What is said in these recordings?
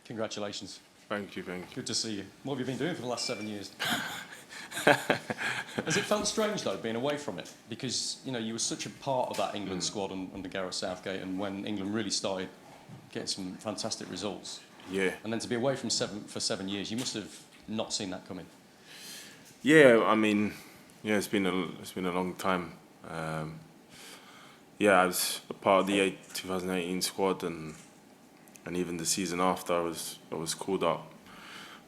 Congratulations. Thank you. Good to see you. What have you been doing for the last 7 years? Has it felt strange, though, being away from it? Because, you were such a part of that England squad under Gareth Southgate, and when England really started getting some fantastic results. Yeah. And then to be away from for 7 years, you must have not seen that coming. Yeah, I mean, it's been a long time. I was a part of the 2018 squad, and even the season after, I was called up,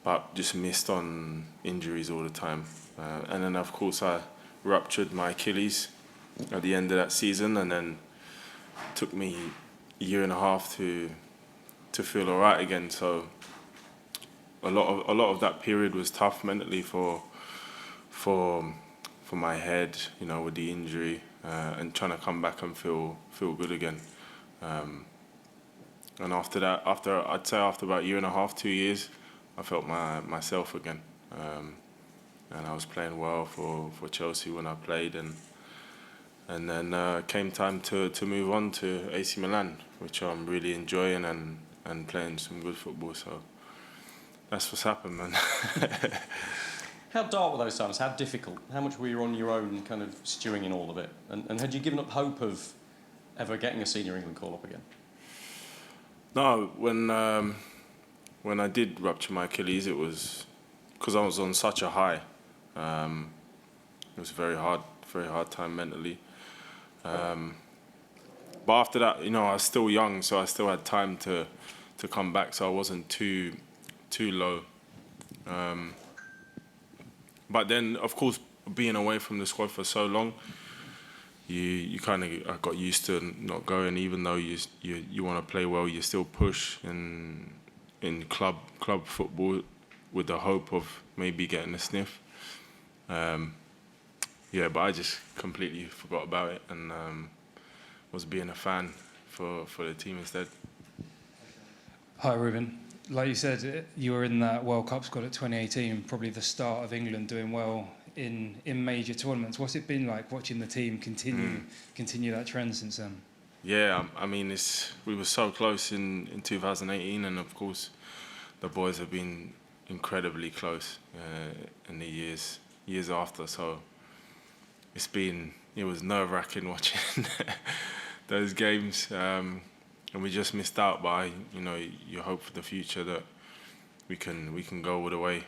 but just missed on injuries all the time. And then, of course, I ruptured my Achilles at the end of that season, and then it took me a year and a half to feel all right again. So a lot of that period was tough mentally for my head, with the injury, and trying to come back and feel good again. And after that, after about a year and a half, 2 years, I felt myself again. And I was playing well for Chelsea when I played, and then came time to move on to AC Milan, which I'm really enjoying and playing some good football. So that's what's happened, man. How dark were those times? How difficult? How much were you on your own, kind of stewing in all of it? And had you given up hope of ever getting a senior England call-up again? No, when I did rupture my Achilles, it was because I was on such a high. It was a very hard time mentally. But after that, I was still young, so I still had time to come back, so I wasn't too low. But then, of course, being away from the squad for so long, you kind of got used to not going, even though you want to play well. You still push in club football with the hope of maybe getting a sniff. But I just completely forgot about it and was being a fan for the team instead. Hi, Ruben. Like you said, you were in that World Cup squad at 2018, probably the start of England doing well in major tournaments. What's it been like watching the team continue that trend since then? Yeah, I mean, we were so close in 2018, and of course, the boys have been incredibly close in the years after. So it was nerve-wracking watching those games. And we just missed out, but you hope for the future that we can go all the way.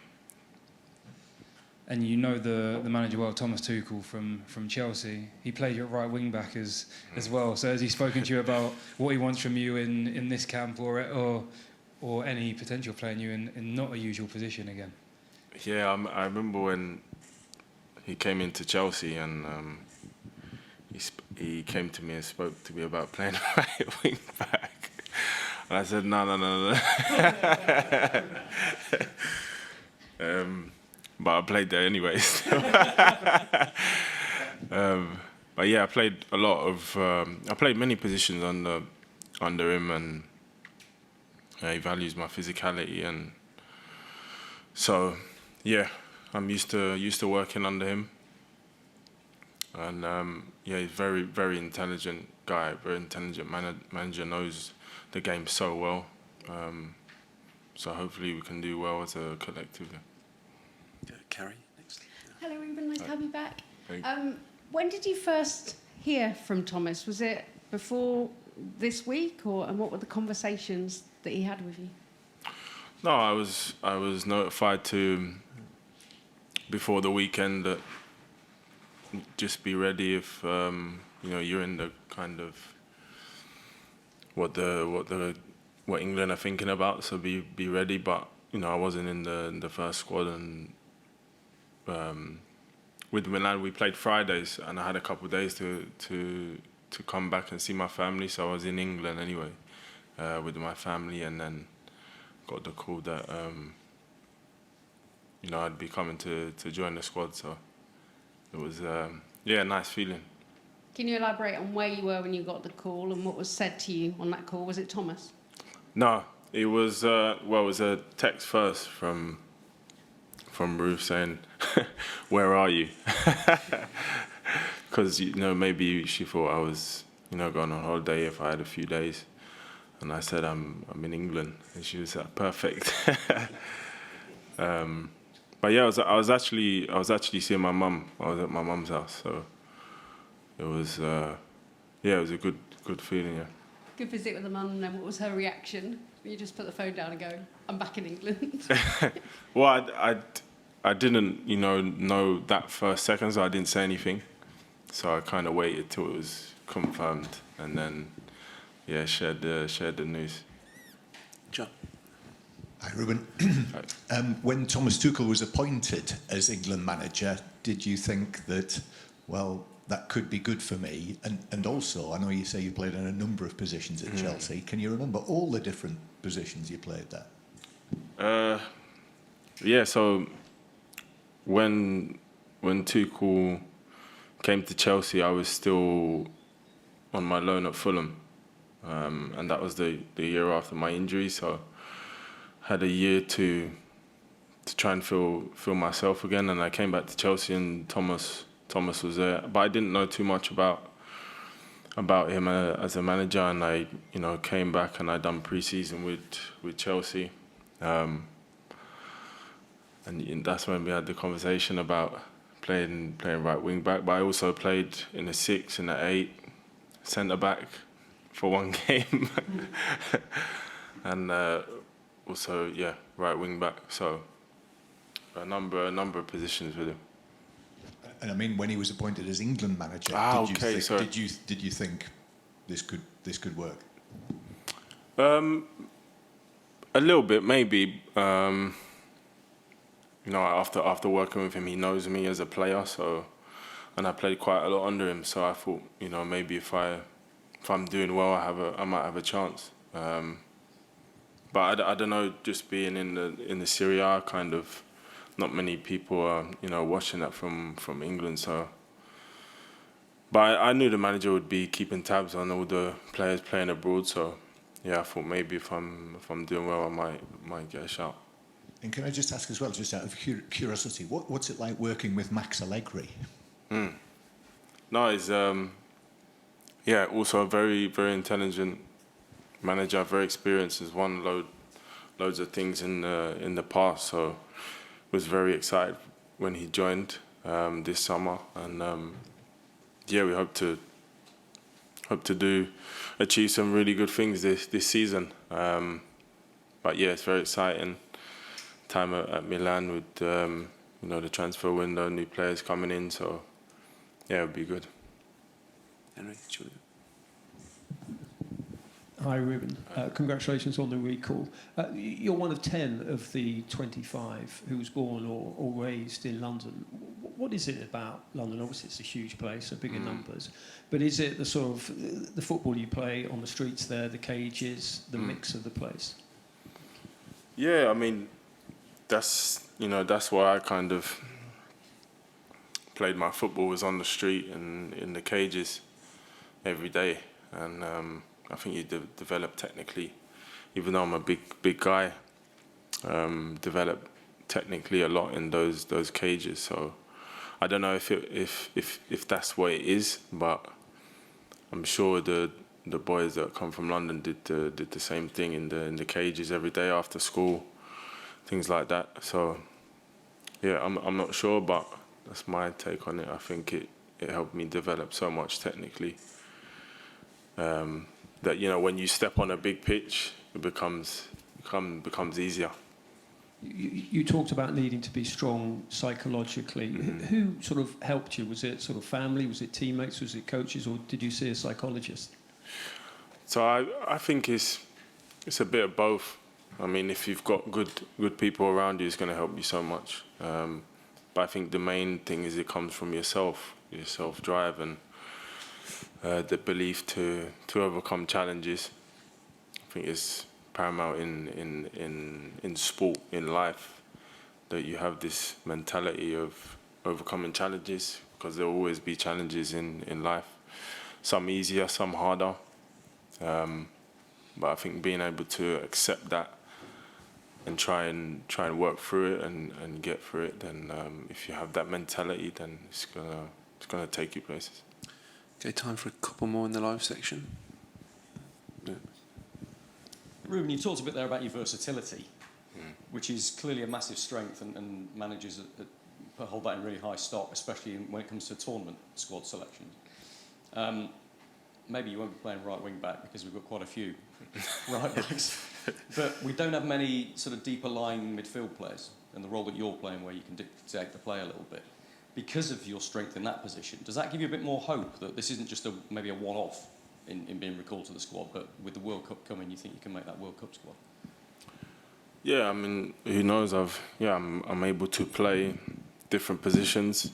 And the manager well, Thomas Tuchel from Chelsea. He played you at right wing back as well. So has he spoken to you about what he wants from you in this camp or any potential playing you in not a usual position again? Yeah, I remember when he came into Chelsea and he came to me and spoke to me about playing right wing back, and I said no. But I played there anyways. But yeah, I played a lot of. I played many positions under him, and he values my physicality, and so yeah, I'm used to working under him. And he's very, very intelligent guy, very intelligent manager, knows the game so well. So hopefully we can do well as a collective. Carrie, next. Hello, Ruben. Nice to have you back. Thank When did you first hear from Thomas? Was it before this week, and what were the conversations that he had with you? No, I was notified before the weekend that just be ready if you're in the kind of what England are thinking about. So be ready. But I wasn't in the first squad, and with Milan we played Fridays, and I had a couple of days to come back and see my family. So I was in England anyway with my family, and then got the call that I'd be coming to join the squad. So it was a nice feeling. Can you elaborate on where you were when you got the call and what was said to you on that call? Was it Thomas? No, it was it was a text first from Ruth saying, "Where are you?" Because maybe she thought I was going on holiday if I had a few days. And I said, I'm in England. And she was like, perfect. But yeah, I was actually seeing my mum. I was at my mum's house, so it was it was a good feeling. Yeah. Good visit with the mum, and then what was her reaction? You just put the phone down and go, I'm back in England. Well, I didn't know that first second, so I didn't say anything. So I kind of waited till it was confirmed, and then shared the news. John. Hi, Ruben. When Thomas Tuchel was appointed as England manager, did you think that, well, that could be good for me? And also, I know you say you played in a number of positions at Chelsea. Can you remember all the different positions you played there? Yeah, so when Tuchel came to Chelsea, I was still on my loan at Fulham. And that was the year after my injury, so had a year to try and feel myself again, and I came back to Chelsea and Thomas was there, but I didn't know too much about him as a manager, and I came back and I done pre-season with Chelsea, and that's when we had the conversation about playing right wing back, but I also played in a 6 and an 8 centre back for one game, and also right wing back. So a number of positions with him. And I mean, when he was appointed as England manager, did you think this could work? A little bit, maybe. After working with him, he knows me as a player, so, and I played quite a lot under him. So I thought, maybe if I'm doing well, I might have a chance. But I don't know, just being in the Serie A, kind of, not many people are watching that from England. So, but I knew the manager would be keeping tabs on all the players playing abroad. So, yeah, I thought maybe if I'm doing well, I might get a shot. And can I just ask as well, just out of curiosity, what's it like working with Max Allegri? No, he's also a very, very intelligent manager, very experienced. Has won loads of things in the past, so was very excited when he joined this summer, and we hope to achieve some really good things this season. But yeah, it's very exciting time at Milan with the transfer window, new players coming in, so yeah, it'll be good. Henry, Julian. Hi, Ruben. Congratulations on the recall. You're one of 10 of the 25 who was born or raised in London. What is it about London? Obviously, it's a huge place, so bigger numbers. But is it the sort of the football you play on the streets there, the cages, the mix of the place? Yeah, I mean, that's why I kind of played my football, was on the street and in the cages every day, and I think you develop technically, even though I'm a big guy, develop technically a lot in those cages. So I don't know if that's what it is, but I'm sure the boys that come from London did the same thing in the cages every day after school, things like that. So yeah, I'm not sure, but that's my take on it. I think it helped me develop so much technically. That when you step on a big pitch, it becomes easier. You talked about needing to be strong psychologically. Who sort of helped you? Was it sort of family? Was it teammates? Was it coaches? Or did you see a psychologist? So I think it's a bit of both. I mean, if you've got good people around you, it's going to help you so much. But I think the main thing is it comes from your self-drive and the belief to overcome challenges. I think it's paramount in sport, in life, that you have this mentality of overcoming challenges, because there will always be challenges in life. Some easier, some harder. But I think being able to accept that and try and work through it and get through it, then if you have that mentality, then it's gonna take you places. Okay, time for a couple more in the live section. Yeah. Ruben, you talked a bit there about your versatility, which is clearly a massive strength, and managers hold that in really high stock, especially when it comes to tournament squad selections. Maybe you won't be playing right wing back because we've got quite a few right backs, but we don't have many sort of deeper lying midfield players, and the role that you're playing where you can dictate the play a little bit. Because of your strength in that position, does that give you a bit more hope that this isn't just maybe a one-off in being recalled to the squad, but with the World Cup coming, you think you can make that World Cup squad? Yeah, I mean, who knows? I'm able to play different positions.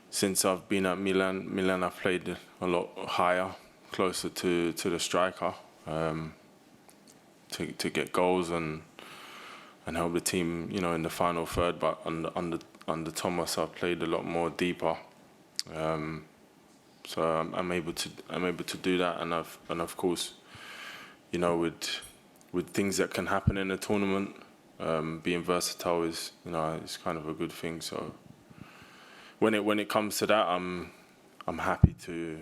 Since I've been at Milan I've played a lot higher, closer to the striker, to get goals and help the team, in the final third. But under Thomas, I've played a lot more deeper. So I'm able to do that, and of course, with things that can happen in a tournament, being versatile is kind of a good thing. So when it comes to that, I'm happy to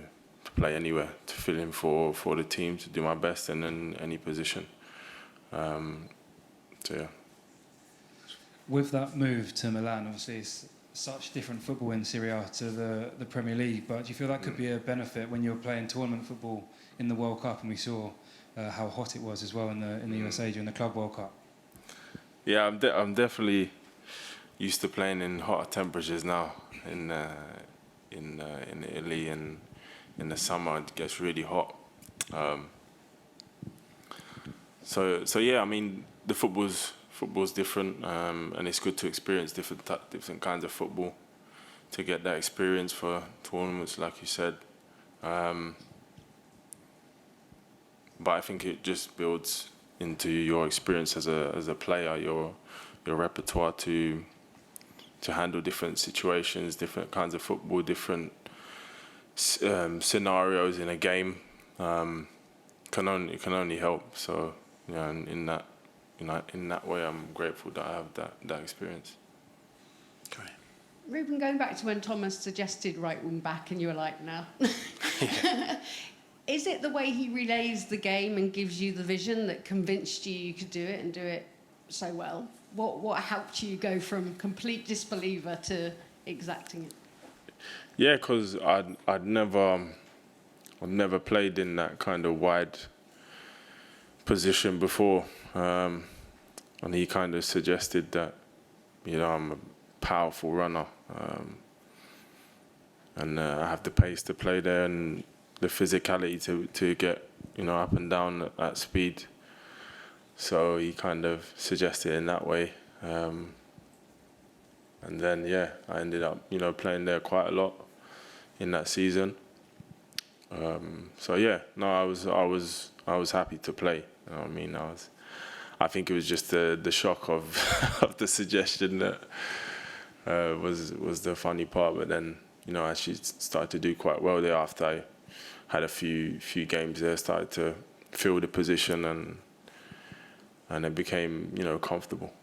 play anywhere, to fill in for the team, to do my best in any position. So yeah. With that move to Milan, obviously it's such different football in Serie A to the Premier League, but do you feel that could be a benefit when you're playing tournament football in the World Cup, and we saw how hot it was as well in the USA during the Club World Cup? Yeah, I'm definitely used to playing in hotter temperatures now. In Italy, and in the summer it gets really hot. So yeah, I mean the football's different, and it's good to experience different kinds of football, to get that experience for tournaments, like you said. But I think it just builds into your experience as a player, your repertoire to handle different situations, different kinds of football, different scenarios in a game. Can only help. So in that way, I'm grateful that I have that experience. Great. Ruben, going back to when Thomas suggested right wing back and you were like, no. Is it the way he relays the game and gives you the vision that convinced you could do it and do it so well? What helped you go from complete disbeliever to exacting it? Yeah, because I'd never played in that kind of wide position before, and he kind of suggested that I'm a powerful runner, and I have the pace to play there and the physicality to get up and down at speed. So he kind of suggested in that way, and then I ended up playing there quite a lot in that season. So I was happy to play. I mean, I think it was just the shock of the suggestion that was the funny part. But then I actually started to do quite well there after I had a few games there, started to feel the position, and it became comfortable.